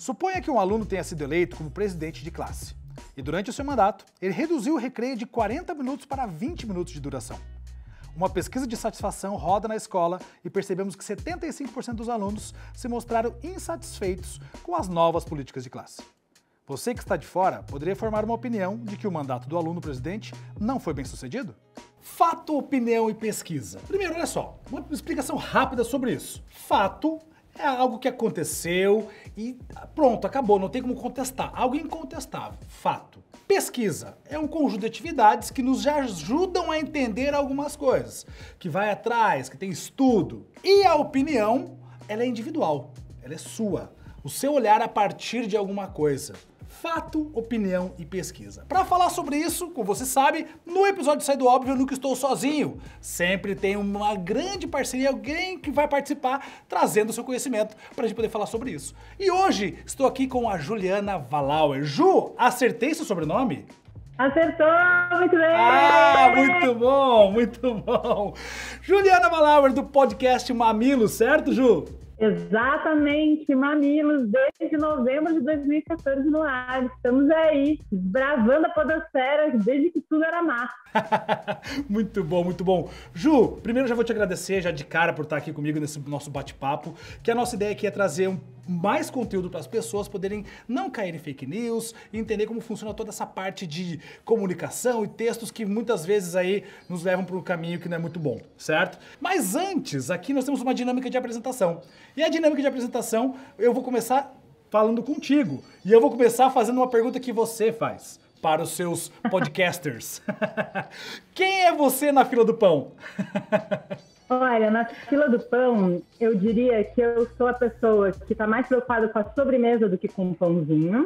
Suponha que um aluno tenha sido eleito como presidente de classe. E durante o seu mandato, ele reduziu o recreio de 40 minutos para 20 minutos de duração. Uma pesquisa de satisfação roda na escola e percebemos que 75% dos alunos se mostraram insatisfeitos com as novas políticas de classe. Você que está de fora poderia formar uma opinião de que o mandato do aluno presidente não foi bem sucedido? Fato, opinião e pesquisa. Primeiro, olha só, uma explicação rápida sobre isso. Fato é algo que aconteceu e pronto, acabou, não tem como contestar. Algo incontestável, fato. Pesquisa é um conjunto de atividades que nos ajudam a entender algumas coisas, que vai atrás, que tem estudo. E a opinião, ela é individual, ela é sua. O seu olhar a partir de alguma coisa. Fato, opinião e pesquisa. Para falar sobre isso, como você sabe, no episódio Sai do Óbvio eu nunca estou sozinho. Sempre tem uma grande parceria, alguém que vai participar, trazendo o seu conhecimento para a gente poder falar sobre isso. E hoje estou aqui com a Juliana Wallauer. Ju, acertei seu sobrenome? Acertou, muito bem! Ah, muito bom, muito bom. Juliana Wallauer do podcast Mamilos, certo, Ju? Exatamente, Mamilos, desde novembro de 2014 no ar. Estamos aí, bravando a podosfera desde que tudo era mar. Muito bom, muito bom. Ju, primeiro já vou te agradecer já de cara por estar aqui comigo nesse nosso bate-papo, que a nossa ideia aqui é trazer mais conteúdo para as pessoas poderem não cair em fake news e entender como funciona toda essa parte de comunicação e textos que muitas vezes aí nos levam para um caminho que não é muito bom, certo? Mas antes, aqui nós temos uma dinâmica de apresentação. E a dinâmica de apresentação, eu vou começar falando contigo. E eu vou começar fazendo uma pergunta que você faz para os seus podcasters. Quem é você na fila do pão? Olha, na fila do pão, eu diria que eu sou a pessoa que está mais preocupada com a sobremesa do que com o pãozinho.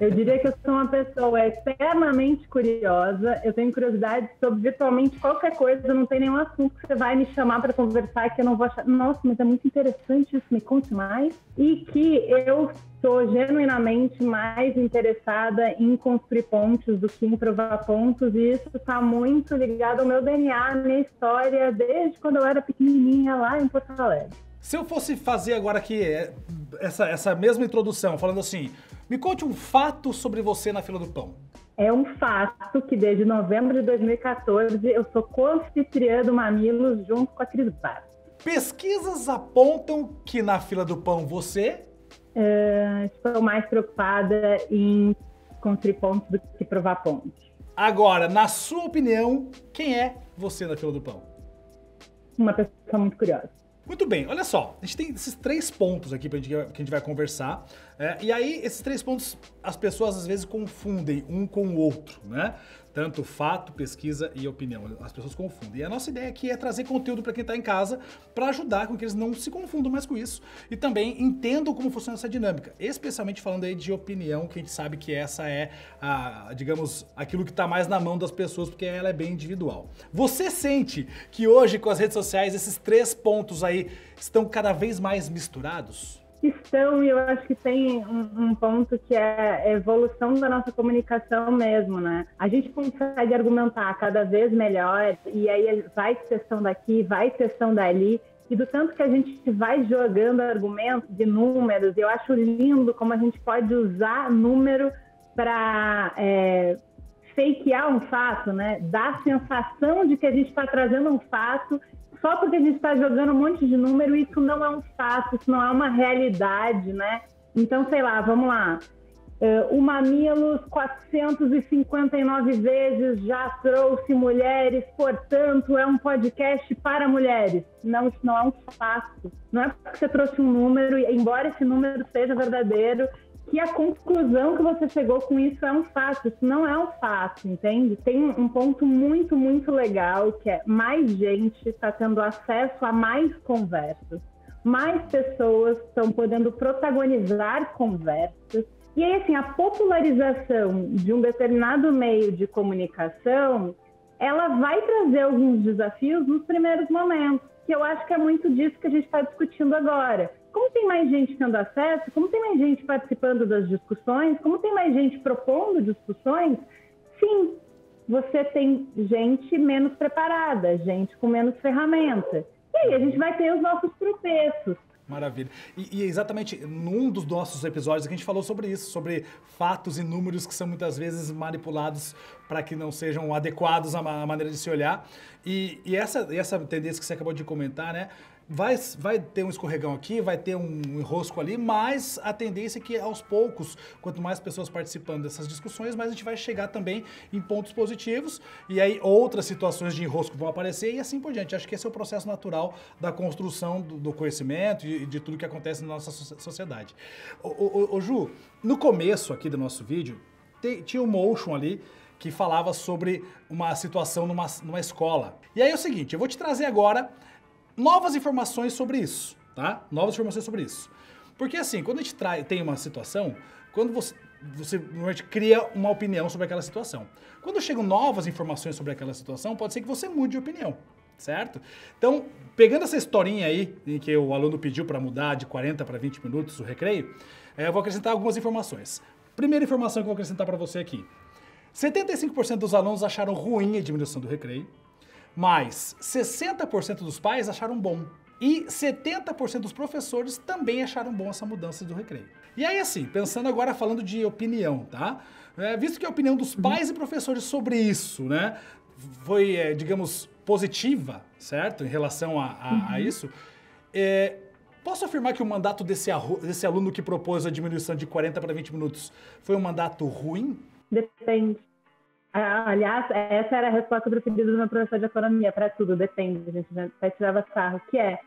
Eu diria que eu sou uma pessoa extremamente curiosa, eu tenho curiosidade sobre virtualmente qualquer coisa, não tem nenhum assunto que você vai me chamar para conversar que eu não vou achar, nossa, mas é muito interessante isso, me conte mais. E que eu sou genuinamente mais interessada em construir pontes do que em provar pontos, e isso está muito ligado ao meu DNA, à minha história, desde quando eu era pequenininha lá em Porto Alegre. Se eu fosse fazer agora aqui essa mesma introdução, falando assim, me conte um fato sobre você na fila do pão. É um fato que desde novembro de 2014 eu sou co-anfitriã do Mamilos junto com a Cris Bar. Pesquisas apontam que na fila do pão você... Estou mais preocupada em construir pontos do que provar pontos. Agora, na sua opinião, quem é você na fila do pão? Uma pessoa muito curiosa. Muito bem, olha só, a gente tem esses 3 pontos aqui que a gente vai conversar, e aí esses 3 pontos as pessoas às vezes confundem um com o outro, né? Tanto fato, pesquisa e opinião, as pessoas confundem. E a nossa ideia aqui é trazer conteúdo para quem está em casa, para ajudar com que eles não se confundam mais com isso e também entendam como funciona essa dinâmica, especialmente falando aí de opinião, que a gente sabe que essa é, digamos, aquilo que está mais na mão das pessoas, porque ela é bem individual. Você sente que hoje com as redes sociais esses 3 pontos aí estão cada vez mais misturados? Estão, e eu acho que tem um ponto que é a evolução da nossa comunicação mesmo, né? A gente consegue argumentar cada vez melhor, e aí vai sessão daqui, vai sessão dali, e do tanto que a gente vai jogando argumentos de números, eu acho lindo como a gente pode usar número para fakear um fato, né? Dar a sensação de que a gente está trazendo um fato só porque a gente está jogando um monte de número, isso não é um fato, isso não é uma realidade, né? Então, sei lá, vamos lá. O Mamilos 459 vezes já trouxe mulheres, portanto, é um podcast para mulheres. Não, isso não é um fato. Não é porque você trouxe um número, embora esse número seja verdadeiro, que a conclusão que você chegou com isso é um fato. Isso não é um fato, entende? Tem um ponto muito, muito legal, que é mais gente está tendo acesso a mais conversas. Mais pessoas estão podendo protagonizar conversas. E aí, assim, a popularização de um determinado meio de comunicação, ela vai trazer alguns desafios nos primeiros momentos, que eu acho que é muito disso que a gente está discutindo agora. Como tem mais gente tendo acesso, como tem mais gente participando das discussões, como tem mais gente propondo discussões, sim, você tem gente menos preparada, gente com menos ferramenta. E aí a gente vai ter os nossos tropeços. Maravilha. E exatamente num dos nossos episódios que a gente falou sobre isso, sobre fatos e números que são muitas vezes manipulados para que não sejam adequados à maneira de se olhar. E essa tendência que você acabou de comentar, né? Vai ter um escorregão aqui, vai ter um enrosco ali, mas a tendência é que aos poucos, quanto mais pessoas participando dessas discussões, mais a gente vai chegar também em pontos positivos e aí outras situações de enrosco vão aparecer e assim por diante. Acho que esse é o processo natural da construção do conhecimento e de tudo que acontece na nossa sociedade. Ô Ju, no começo aqui do nosso vídeo, tinha um motion ali que falava sobre uma situação numa escola. E aí é o seguinte, eu vou te trazer agora novas informações sobre isso, tá? Novas informações sobre isso. Porque assim, quando a gente tem uma situação, quando você normalmente cria uma opinião sobre aquela situação. Quando chegam novas informações sobre aquela situação, pode ser que você mude de opinião, certo? Então, pegando essa historinha aí, em que o aluno pediu para mudar de 40 para 20 minutos o recreio, eu vou acrescentar algumas informações. Primeira informação que eu vou acrescentar para você aqui. 75% dos alunos acharam ruim a diminuição do recreio, mas 60% dos pais acharam bom. E 70% dos professores também acharam bom essa mudança do recreio. E aí assim, pensando agora falando de opinião, tá? Visto que a opinião dos pais e professores sobre isso, né, foi, digamos, positiva, certo? Em relação a isso, posso afirmar que o mandato desse aluno que propôs a diminuição de 40 para 20 minutos foi um mandato ruim? Depende. Aliás, essa era a resposta preferida do meu professor de economia, para tudo, depende, a gente até tirava sarro, que é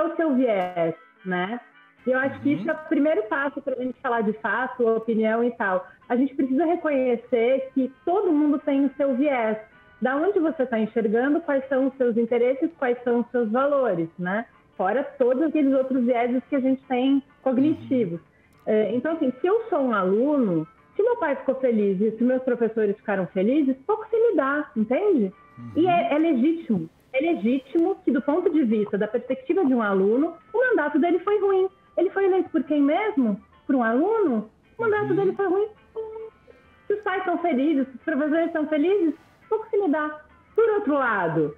o seu viés, né? E eu acho que isso é o primeiro passo para a gente falar de fato, opinião e tal. A gente precisa reconhecer que todo mundo tem o seu viés. Da onde você está enxergando, quais são os seus interesses, quais são os seus valores, né? Fora todos aqueles outros viéses que a gente tem cognitivos. Então, assim, se eu sou um aluno, se meu pai ficou feliz e se meus professores ficaram felizes, pouco se me dá, entende? E é legítimo. É legítimo que, do ponto de vista, da perspectiva de um aluno, o mandato dele foi ruim. Ele foi eleito por quem mesmo? Por um aluno? O mandato dele foi ruim. Se os pais estão felizes, se os professores estão felizes, pouco se me dá. Por outro lado,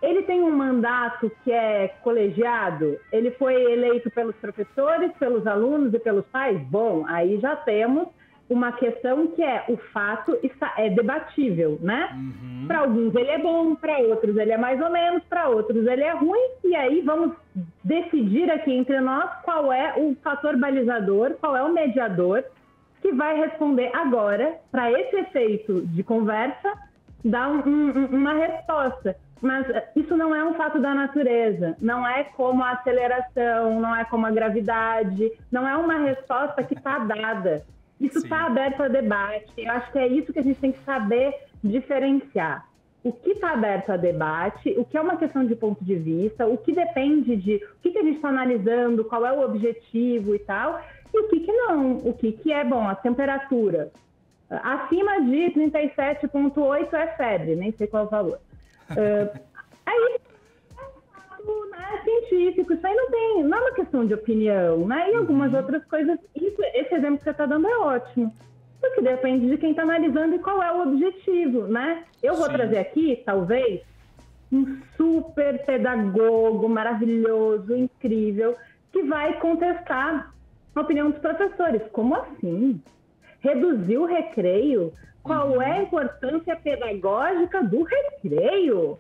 ele tem um mandato que é colegiado, ele foi eleito pelos professores, pelos alunos e pelos pais? Bom, aí já temos uma questão que o fato é debatível, né? Para alguns ele é bom, para outros ele é mais ou menos, para outros ele é ruim, e aí vamos decidir aqui entre nós qual é o fator balizador, qual é o mediador que vai responder agora, para esse efeito de conversa, dar uma resposta. Mas isso não é um fato da natureza, não é como a aceleração, não é como a gravidade, não é uma resposta que está dada. Isso está aberto a debate. Eu acho que é isso que a gente tem que saber diferenciar. O que está aberto a debate, o que é uma questão de ponto de vista, o que depende de o que a gente está analisando, qual é o objetivo e tal, e o que não, o que é bom, a temperatura. Acima de 37,8 é febre, nem sei qual é o valor. Aí é científico, isso aí não é uma questão de opinião, né? E algumas outras coisas, esse exemplo que você está dando é ótimo, porque depende de quem está analisando e qual é o objetivo, né? Eu vou trazer aqui, talvez, um super pedagogo maravilhoso, incrível, que vai contestar a opinião dos professores. Como assim? Reduzir o recreio? Qual é a importância pedagógica do recreio?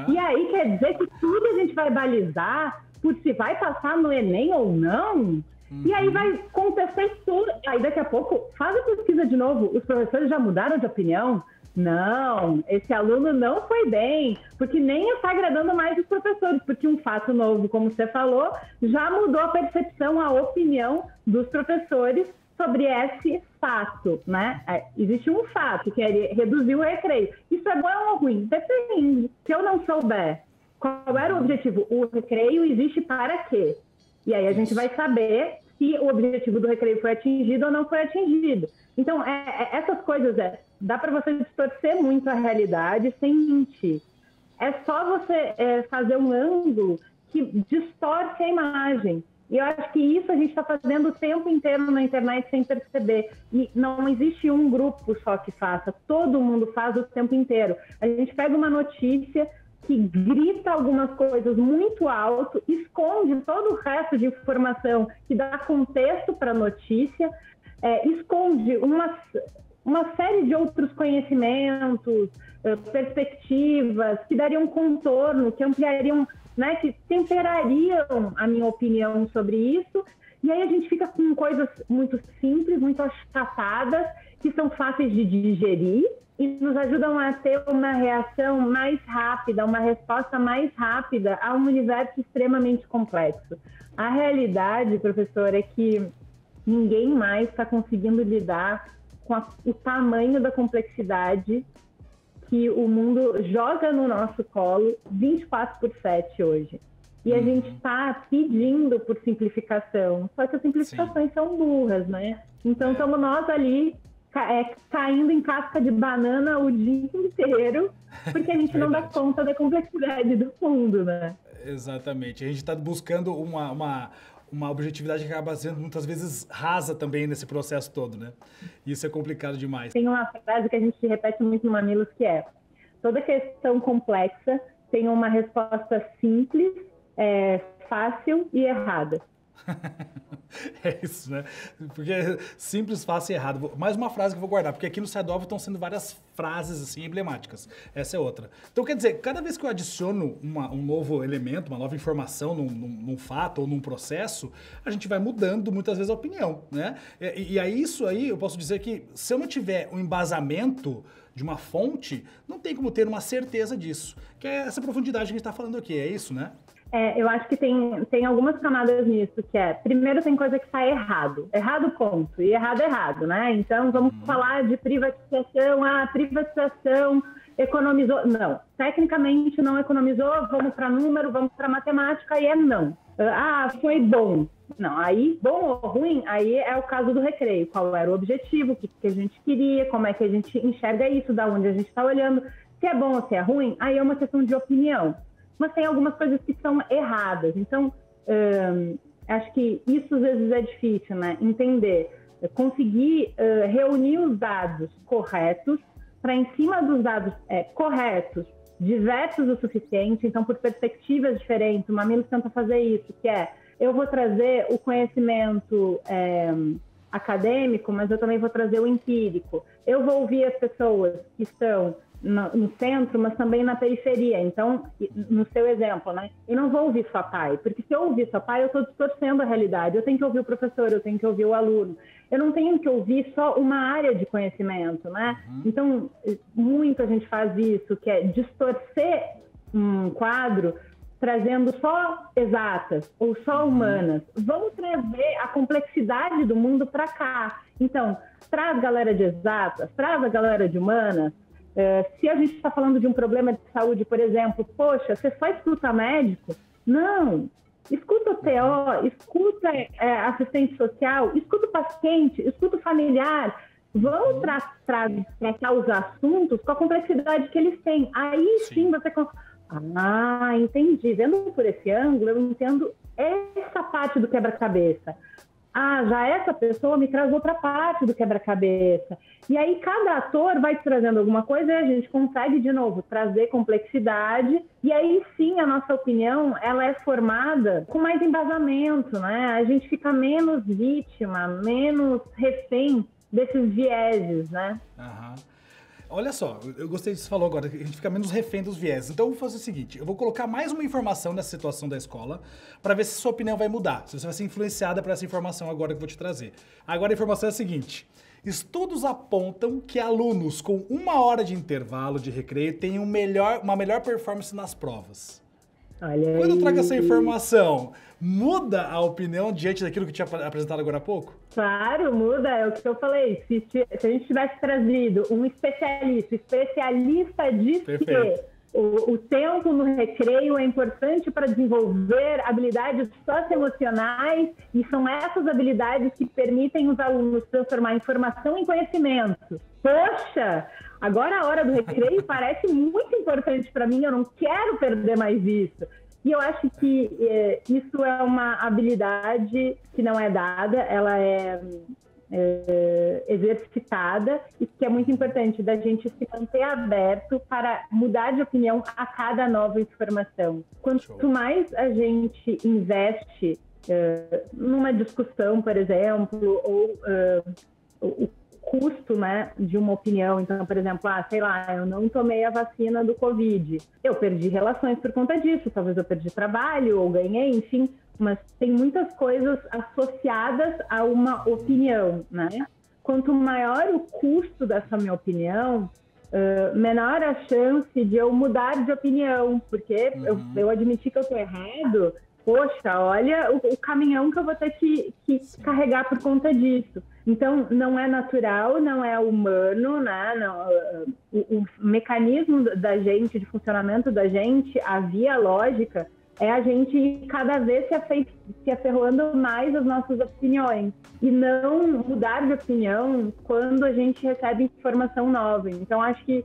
E aí quer dizer que tudo a gente vai balizar por se vai passar no Enem ou não? E aí vai contestar tudo. Aí daqui a pouco, faz a pesquisa de novo. Os professores já mudaram de opinião? Não, esse aluno não foi bem, porque nem está agradando mais os professores, porque um fato novo, como você falou, já mudou a percepção, a opinião dos professores sobre esse fato, né? Existe um fato, que é reduzir o recreio. Isso é bom ou ruim? Depende. Se eu não souber qual era o objetivo, o recreio existe para quê? E aí a gente vai saber se o objetivo do recreio foi atingido ou não foi atingido. Então, essas coisas, dá para você distorcer muito a realidade sem mentir. É só você fazer um ângulo que distorce a imagem. E eu acho que isso a gente está fazendo o tempo inteiro na internet sem perceber. E não existe um grupo só que faça, todo mundo faz o tempo inteiro. A gente pega uma notícia, que grita algumas coisas muito alto, esconde todo o resto de informação que dá contexto para a notícia, esconde uma série de outros conhecimentos, perspectivas, que dariam contorno, que ampliariam, né, que temperariam a minha opinião sobre isso. E aí a gente fica com coisas muito simples, muito achatadas, que são fáceis de digerir e nos ajudam a ter uma reação mais rápida, uma resposta mais rápida a um universo extremamente complexo. A realidade, professor, é que ninguém mais está conseguindo lidar com o tamanho da complexidade que o mundo joga no nosso colo 24/7 hoje. E a gente está pedindo por simplificação, só que as simplificações são burras, né? Então, estamos nós ali caindo em casca de banana o dia inteiro, porque a gente não dá conta da complexidade do mundo, né? Exatamente. A gente está buscando uma objetividade que acaba sendo muitas vezes rasa também nesse processo todo, né? Isso é complicado demais. Tem uma frase que a gente repete muito no Mamilos, que é: toda questão complexa tem uma resposta simples, fácil e errada. É isso, né? Porque é simples, fácil e errado. Mais uma frase que eu vou guardar, porque aqui no Saidova estão sendo várias frases assim emblemáticas. Essa é outra. Então, quer dizer, cada vez que eu adiciono um novo elemento, uma nova informação num fato ou num processo, a gente vai mudando muitas vezes a opinião, né? E aí, isso aí, eu posso dizer que se eu não tiver um embasamento de uma fonte, não tem como ter uma certeza disso. Que é essa profundidade que a gente está falando aqui, é isso, né? Eu acho que tem algumas camadas nisso, que primeiro tem coisa que está errado ponto, e errado, né? Então vamos falar de privatização, a privatização economizou, não, tecnicamente não economizou, vamos para número, vamos para matemática, e não. Foi bom. Não, aí, bom ou ruim, aí é o caso do recreio, qual era o objetivo, o que a gente queria, como é que a gente enxerga isso, da onde a gente está olhando, se é bom ou se é ruim, aí é uma questão de opinião. Mas tem algumas coisas que são erradas. Então, acho que isso às vezes é difícil, né? Entender, conseguir reunir os dados corretos para, em cima dos dados corretos, diversos o suficiente, então por perspectivas diferentes, o Mamilos tenta fazer isso, que eu vou trazer o conhecimento acadêmico, mas eu também vou trazer o empírico. Eu vou ouvir as pessoas que estão no centro, mas também na periferia. Então, no seu exemplo, né? Eu não vou ouvir só pai, porque se eu ouvir só pai, eu estou distorcendo a realidade. Eu tenho que ouvir o professor, eu tenho que ouvir o aluno. Eu não tenho que ouvir só uma área de conhecimento, né? Então, muita gente faz isso, que é distorcer um quadro trazendo só exatas ou só humanas. Vamos trazer a complexidade do mundo para cá. Então, traz galera de exatas, traz a galera de humanas. Se a gente está falando de um problema de saúde, por exemplo, poxa, você só escuta médico? Não. Escuta o TO, escuta assistente social, escuta o paciente, escuta o familiar. Vamos tratar os assuntos com a complexidade que eles têm. Aí sim você... entendi. Vendo por esse ângulo, eu entendo essa parte do quebra-cabeça. Já essa pessoa me traz outra parte do quebra-cabeça. E aí cada ator vai trazendo alguma coisa e a gente consegue, de novo, trazer complexidade. E aí sim a nossa opinião, ela é formada com mais embasamento, né? A gente fica menos vítima, menos refém desses vieses, né? Olha só, eu gostei disso que você falou agora, que a gente fica menos refém dos viés. Então eu vou fazer o seguinte, eu vou colocar mais uma informação nessa situação da escola para ver se sua opinião vai mudar, se você vai ser influenciada por essa informação agora que eu vou te trazer. Agora a informação é a seguinte: estudos apontam que alunos com 1 hora de intervalo de recreio têm uma melhor performance nas provas. Olha Quando eu trago essa informação, muda a opinião diante daquilo que eu tinha apresentado agora há pouco? Claro, muda, é o que eu falei. Se a gente tivesse trazido um especialista diz que o tempo no recreio é importante para desenvolver habilidades socioemocionais, e são essas habilidades que permitem os alunos transformar informação em conhecimento. Poxa, agora a hora do recreio parece muito importante para mim, eu não quero perder mais isso. E eu acho que isso é uma habilidade que não é dada, ela é exercitada e que é muito importante da gente se manter aberto para mudar de opinião a cada nova informação. Quanto mais a gente investe numa discussão, por exemplo, ou o custo, né, de uma opinião. Então, por exemplo, sei lá, eu não tomei a vacina do Covid. Eu perdi relações por conta disso, talvez eu perdi trabalho ou ganhei, enfim, mas tem muitas coisas associadas a uma opinião, né? Quanto maior o custo dessa minha opinião, menor a chance de eu mudar de opinião, porque eu admiti que eu estou errado. Poxa, olha o caminhão que eu vou ter que carregar por conta disso. Então, não é natural, não é humano, né? O mecanismo da gente, de funcionamento da gente, a via lógica, é a gente cada vez se aferrando mais às nossas opiniões. E não mudar de opinião quando a gente recebe informação nova. Então, acho que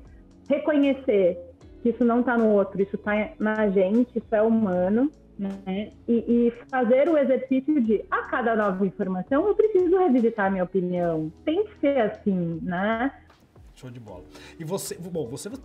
reconhecer que isso não está no outro, isso está na gente, isso é humano. Né? E fazer o exercício de, a cada nova informação, eu preciso revisitar a minha opinião. Tem que ser assim, né? Show de bola. E você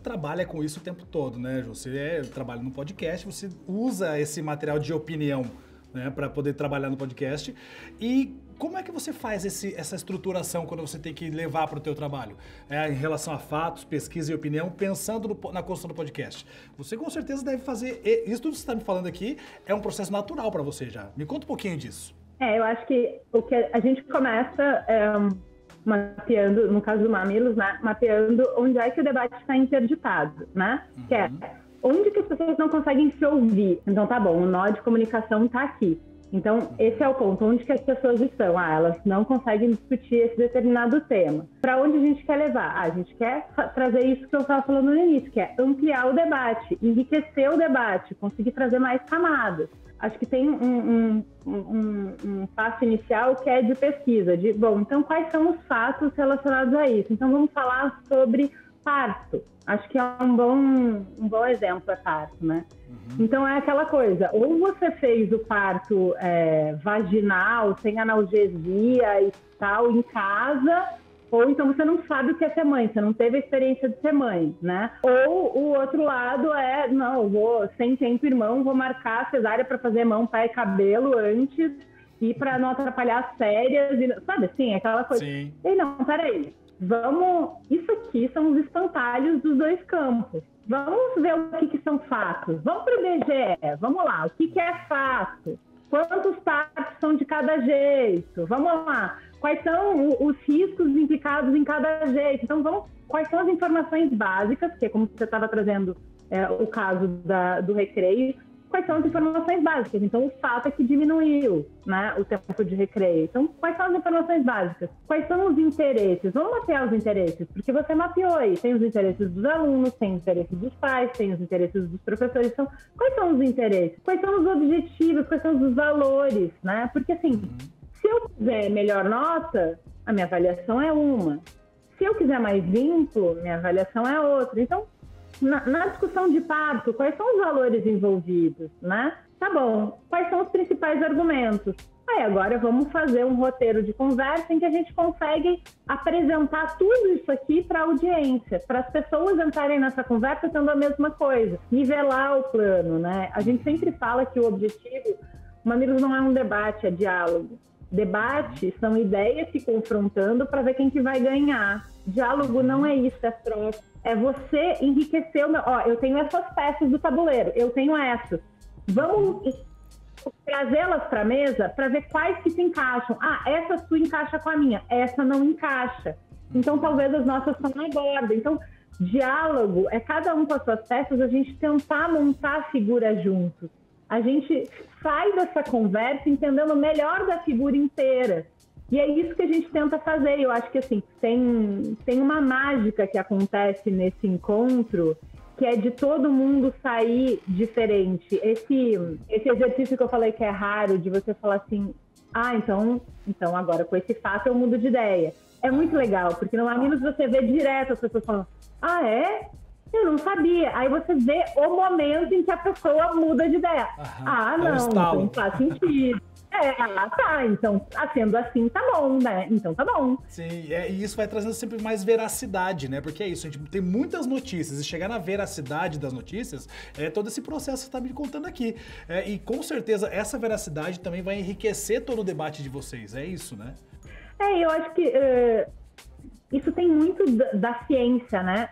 trabalha com isso o tempo todo, né, Ju? Você trabalha no podcast, você usa esse material de opinião, né, para poder trabalhar no podcast. E como é que você faz essa estruturação quando você tem que levar para o teu trabalho? Em relação a fatos, pesquisa e opinião, pensando na construção do podcast. Você com certeza deve fazer, isso tudo que você está me falando aqui é um processo natural para você já. Me conta um pouquinho disso. Eu acho que o que a gente começa mapeando, no caso do Mamilos, né, mapeando onde é que o debate está interditado, né? Que é onde que as pessoas não conseguem se ouvir. Então, tá bom, o nó de comunicação está aqui. Então, esse é o ponto. Onde que as pessoas estão? Elas não conseguem discutir esse determinado tema. Para onde a gente quer levar? A gente quer trazer isso que eu estava falando no início, que é ampliar o debate, enriquecer o debate, conseguir trazer mais camadas. Acho que tem um passo inicial que é de pesquisa. Então, quais são os fatos relacionados a isso? Então, vamos falar sobre parto. Acho que é um bom exemplo, parto, né? Então, é aquela coisa, ou você fez o parto vaginal, sem analgesia e tal, em casa, ou então você não sabe o que é ser mãe, você não teve a experiência de ser mãe, né? Ou o outro lado não, eu vou, sem tempo, irmão, vou marcar a cesárea para fazer mão, pé e cabelo antes, e para não atrapalhar as férias, sabe assim, aquela coisa. Sim. E não, peraí. Isso aqui são os espantalhos dos dois campos. Vamos ver o que são fatos. Vamos para o IBGE, vamos lá. O que é fato? Quantos partos são de cada jeito? Vamos lá. Quais são os riscos implicados em cada jeito? Então, quais são as informações básicas, que é como você estava trazendo o caso do recreio, quais são as informações básicas? Então, o fato é que diminuiu, né, o tempo de recreio. Então, quais são as informações básicas? Quais são os interesses? Vamos mapear os interesses, porque você mapeou aí. Tem os interesses dos alunos, tem os interesses dos pais, tem os interesses dos professores. Então, quais são os interesses? Quais são os objetivos? Quais são os valores, né? Porque, assim, se eu quiser melhor nota, a minha avaliação é uma. Se eu quiser mais vínculo, minha avaliação é outra. Então, na discussão de parto, quais são os valores envolvidos, né? Tá bom, quais são os principais argumentos? Agora vamos fazer um roteiro de conversa em que a gente consegue apresentar tudo isso aqui para a audiência, para as pessoas entrarem nessa conversa tendo a mesma coisa, nivelar o plano, né? A gente sempre fala que o objetivo, Mamilos não é um debate, é diálogo. Debate são ideias se confrontando para ver quem que vai ganhar. Diálogo não é isso, é troca. É você enriquecer o meu... eu tenho essas peças do tabuleiro, eu tenho essas. Vamos trazê-las para a mesa para ver quais que se encaixam. Essa sua encaixa com a minha, essa não encaixa. Então, talvez as nossas estão na borda. Então, diálogo é cada um com as suas peças, a gente tentar montar a figura junto. A gente sai dessa conversa entendendo melhor da figura inteira. E é isso que a gente tenta fazer. Eu acho que assim, tem uma mágica que acontece nesse encontro, que é de todo mundo sair diferente. Esse exercício que eu falei que é raro, de você falar assim, então agora com esse fato eu mudo de ideia. É muito legal, porque no Mamilos você vê direto as pessoas falando, eu não sabia. Aí você vê o momento em que a pessoa muda de ideia. Não faz sentido. Tá, então, sendo assim, tá bom, né? Então tá bom. Sim, e isso vai trazendo sempre mais veracidade, né? Porque é isso, a gente tem muitas notícias e chegar na veracidade das notícias é todo esse processo que você tá me contando aqui. E com certeza essa veracidade também vai enriquecer todo o debate de vocês, é isso, né? Eu acho que isso tem muito da ciência, né?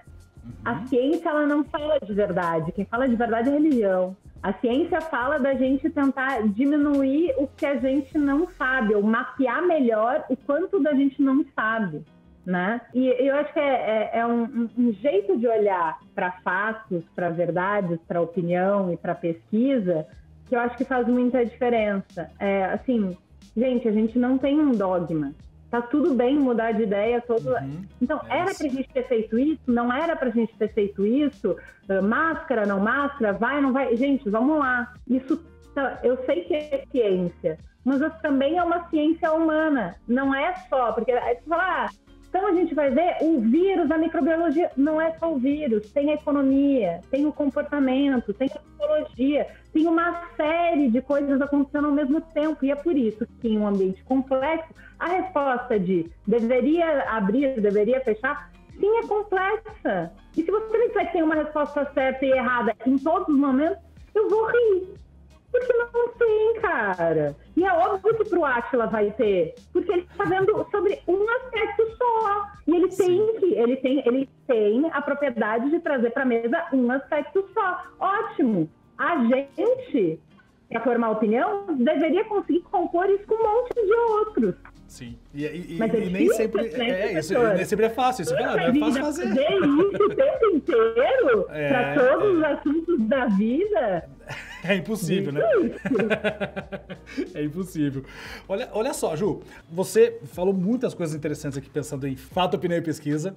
A ciência, ela não fala de verdade. Quem fala de verdade é a religião. A ciência fala da gente tentar diminuir o que a gente não sabe, ou mapear melhor o quanto da gente não sabe, né? E eu acho que é um jeito de olhar para fatos, para verdades, para opinião e para pesquisa, que eu acho que faz muita diferença. Assim, gente, a gente não tem um dogma. Tá tudo bem mudar de ideia. Então, era pra gente ter feito isso? Não era pra gente ter feito isso? Máscara, não máscara? Vai, não vai? Gente, vamos lá. Isso, eu sei que é ciência, mas também é uma ciência humana. Não é só, porque aí você fala, então a gente vai ver o vírus, a microbiologia. Não é só o vírus, tem a economia, tem o comportamento, tem a psicologia, tem uma série de coisas acontecendo ao mesmo tempo. E é por isso que em um ambiente complexo, a resposta de deveria abrir, deveria fechar, sim, é complexa. E se você me disser que tem uma resposta certa e errada em todos os momentos, eu vou rir. Porque não tem, cara. E é óbvio que pro Átila vai ter. Porque ele está vendo sobre um aspecto só. E ele tem a propriedade de trazer para a mesa um aspecto só. Ótimo. A gente, para formar opinião, deveria conseguir compor isso com um monte de outros. Sim. E nem sempre isso. Nem sempre é fácil. Isso não é fácil fazer. Fazer isso o tempo inteiro para todos os assuntos da vida. É impossível, né? É impossível. Olha só, Ju, você falou muitas coisas interessantes aqui pensando em fato, opinião e pesquisa,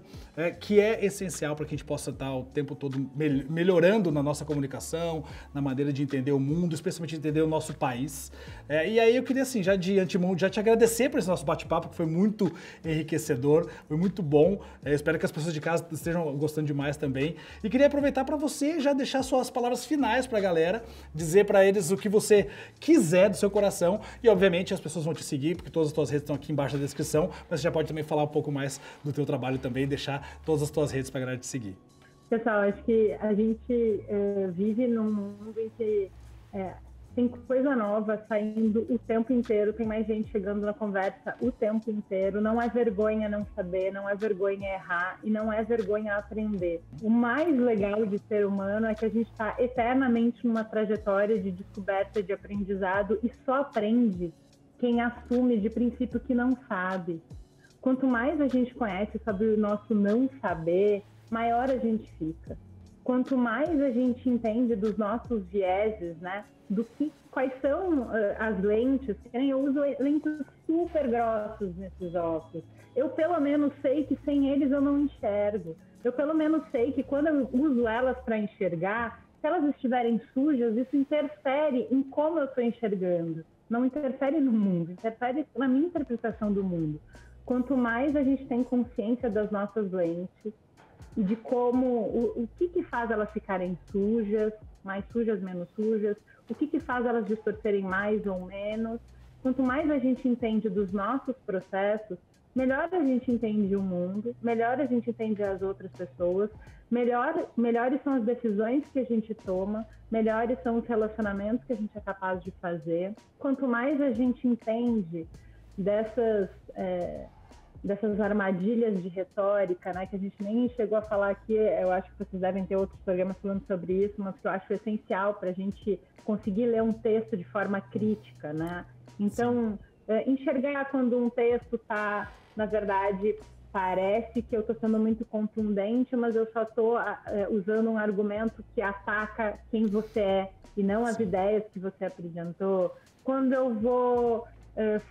que é essencial para que a gente possa estar o tempo todo melhorando na nossa comunicação, na maneira de entender o mundo, especialmente entender o nosso país. E aí eu queria, assim, já de antemão, já te agradecer por esse nosso bate-papo, que foi muito enriquecedor, foi muito bom. Espero que as pessoas de casa estejam gostando demais também. E queria aproveitar para você já deixar suas palavras finais para a galera, dizer para eles o que você quiser do seu coração e, obviamente, as pessoas vão te seguir, porque todas as tuas redes estão aqui embaixo da descrição, mas você já pode também falar um pouco mais do teu trabalho também e deixar todas as tuas redes para a galera te seguir. Pessoal, acho que a gente vive num mundo em que tem coisa nova saindo o tempo inteiro, tem mais gente chegando na conversa o tempo inteiro. Não é vergonha não saber, não é vergonha errar e não é vergonha aprender. O mais legal de ser humano é que a gente está eternamente numa trajetória de descoberta, de aprendizado, e só aprende quem assume de princípio que não sabe. Quanto mais a gente conhece sobre o nosso não saber, maior a gente fica. Quanto mais a gente entende dos nossos vieses, né? Quais são as lentes, eu uso lentes super grossos nesses óculos. Eu pelo menos sei que sem eles eu não enxergo. Eu pelo menos sei que quando eu uso elas para enxergar, se elas estiverem sujas, isso interfere em como eu estou enxergando. Não interfere no mundo, interfere na minha interpretação do mundo. Quanto mais a gente tem consciência das nossas lentes e de como, o que faz elas ficarem sujas, mais sujas, menos sujas, o que faz elas distorcerem mais ou menos. Quanto mais a gente entende dos nossos processos, melhor a gente entende o mundo, melhor a gente entende as outras pessoas, melhores são as decisões que a gente toma, melhores são os relacionamentos que a gente é capaz de fazer. Quanto mais a gente entende dessas armadilhas de retórica, né, que a gente nem chegou a falar aqui, eu acho que vocês devem ter outros programas falando sobre isso, mas que eu acho essencial para a gente conseguir ler um texto de forma crítica, né? Então, enxergar quando um texto está, na verdade, parece que eu estou sendo muito contundente, mas eu só estou usando um argumento que ataca quem você é e não as ideias que você apresentou. Quando eu vou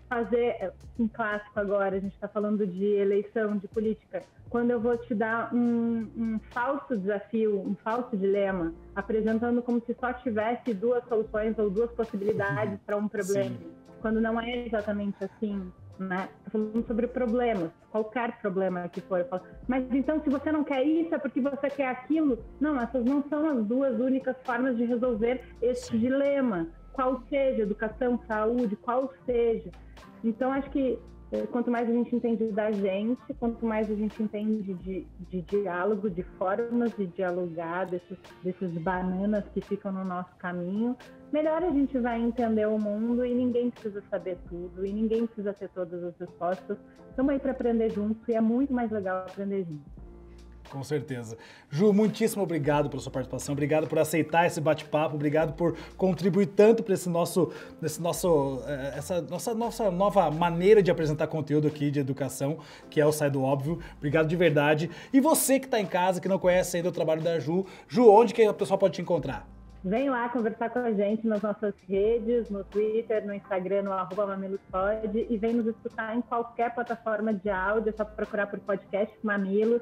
fazer um clássico agora, a gente está falando de eleição, de política, quando eu vou te dar um falso desafio, um falso dilema, apresentando como se só tivesse duas soluções ou duas possibilidades para um problema, quando não é exatamente assim, né? Estou falando sobre problemas, qualquer problema que for. Mas então, se você não quer isso, é porque você quer aquilo? Não, essas não são as duas únicas formas de resolver esse dilema. qual seja, educação, saúde, qual seja. Então, acho que quanto mais a gente entende da gente, quanto mais a gente entende de diálogo, de formas de dialogar, desses bananas que ficam no nosso caminho, melhor a gente vai entender o mundo e ninguém precisa saber tudo, e ninguém precisa ter todas as respostas. Estamos aí para aprender juntos e é muito mais legal aprender juntos. Com certeza. Ju, muitíssimo obrigado pela sua participação, obrigado por aceitar esse bate-papo, obrigado por contribuir tanto para essa nossa nova maneira de apresentar conteúdo aqui de educação, que é o Sai do Óbvio. Obrigado de verdade. E você que está em casa, que não conhece ainda o trabalho da Ju, onde que a pessoa pode te encontrar? Vem lá conversar com a gente nas nossas redes, no Twitter, no Instagram, no @mamilospod, e vem nos escutar em qualquer plataforma de áudio, é só procurar por podcast Mamilos.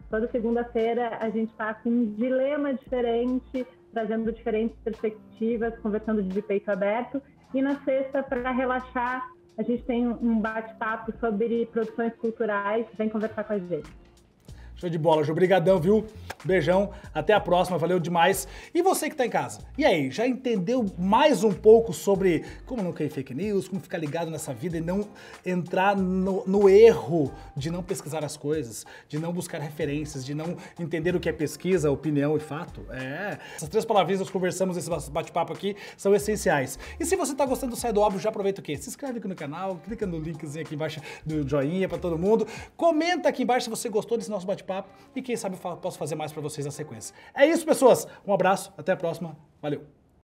Toda segunda-feira a gente está com um dilema diferente, trazendo diferentes perspectivas, conversando de peito aberto. E na sexta, para relaxar, a gente tem um bate-papo sobre produções culturais. Vem conversar com a gente. Show de bola, Ju. Obrigadão, viu? Beijão, até a próxima, valeu demais. E você que tá em casa, e aí, já entendeu mais um pouco sobre como não cair fake news, como ficar ligado nessa vida e não entrar no erro de não pesquisar as coisas, de não buscar referências, de não entender o que é pesquisa, opinião e fato? Essas 3 palavrinhas que nós conversamos nesse bate-papo aqui são essenciais. E se você tá gostando do Sai do Óbvio, já aproveita o quê? Se inscreve aqui no canal, clica no linkzinho aqui embaixo do joinha pra todo mundo, comenta aqui embaixo se você gostou desse nosso bate-papo e quem sabe eu posso fazer mais para vocês na sequência. É isso, pessoas. Um abraço, até a próxima. Valeu!